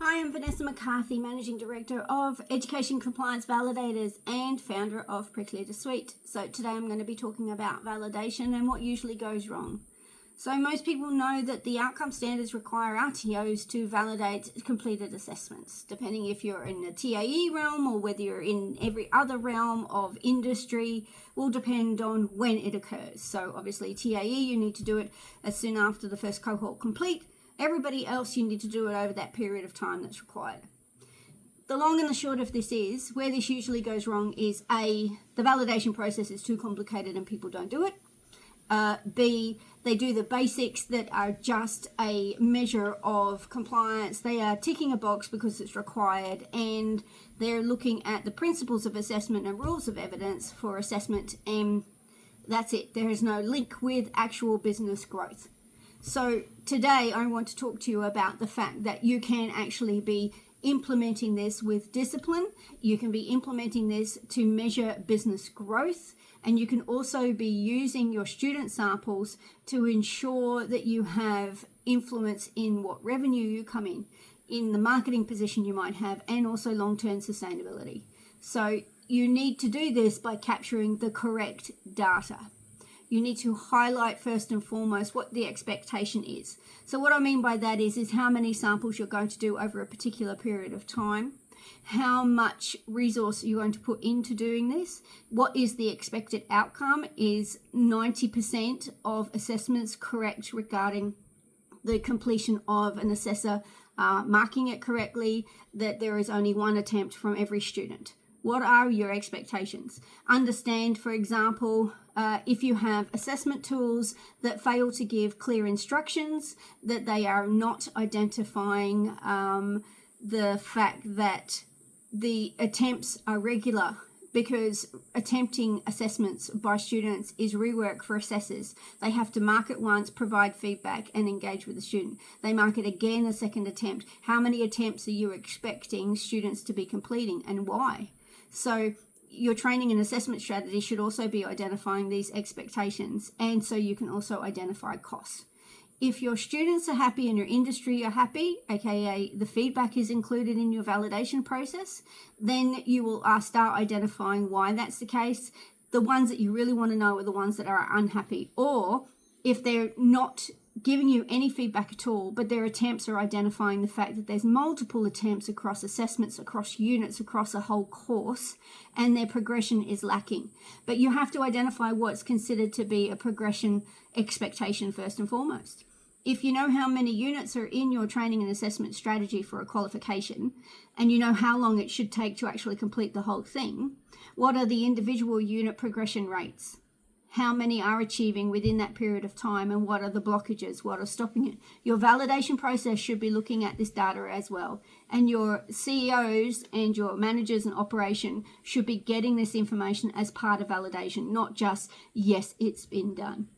I am Vanessa McCarthy, Managing Director of Education Compliance Validators and founder of Prickleader Suite. So today I'm going to be talking about validation and what usually goes wrong. So most people know that the outcome standards require RTOs to validate completed assessments. Depending if you're in the TAE realm or whether you're in every other realm of industry will depend on when it occurs. So obviously TAE, you need to do it as soon after the first cohort complete. Everybody else, you need to do it over that period of time that's required. The long and the short of this is, where this usually goes wrong is A, the validation process is too complicated and people don't do it. B, they do the basics that are just a measure of compliance. They are ticking a box because it's required, and they're looking at the principles of assessment and rules of evidence for assessment, and that's it. There is no link with actual business growth. So today I want to talk to you about the fact that you can actually be implementing this with discipline. You can be implementing this to measure business growth, and you can also be using your student samples to ensure that you have influence in what revenue you come in the marketing position you might have, and also long-term sustainability. So you need to do this by capturing the correct data. You need to highlight first and foremost what the expectation is. So what I mean by that is how many samples you're going to do over a particular period of time, how much resource you're going to put into doing this, what is the expected outcome, is 90% of assessments correct regarding the completion of an assessor marking it correctly, that there is only one attempt from every student. What are your expectations? Understand, for example, if you have assessment tools that fail to give clear instructions, that they are not identifying the fact that the attempts are regular, because attempting assessments by students is rework for assessors. They have to mark it once, provide feedback, and engage with the student. They mark it again a second attempt. How many attempts are you expecting students to be completing, and why? So your training and assessment strategy should also be identifying these expectations, and so you can also identify costs. If your students are happy and your industry are happy, aka the feedback is included in your validation process, then you will start identifying why that's the case. The ones that you really want to know are the ones that are unhappy, or if they're not giving you any feedback at all, but their attempts are identifying the fact that there's multiple attempts across assessments, across units, across a whole course, and their progression is lacking. But you have to identify what's considered to be a progression expectation first and foremost. If you know how many units are in your training and assessment strategy for a qualification, and you know how long it should take to actually complete the whole thing, what are the individual unit progression rates? How many are achieving within that period of time, and what are the blockages, what are stopping it? Your validation process should be looking at this data as well, and your CEOs and your managers and operation should be getting this information as part of validation, not just, yes, it's been done.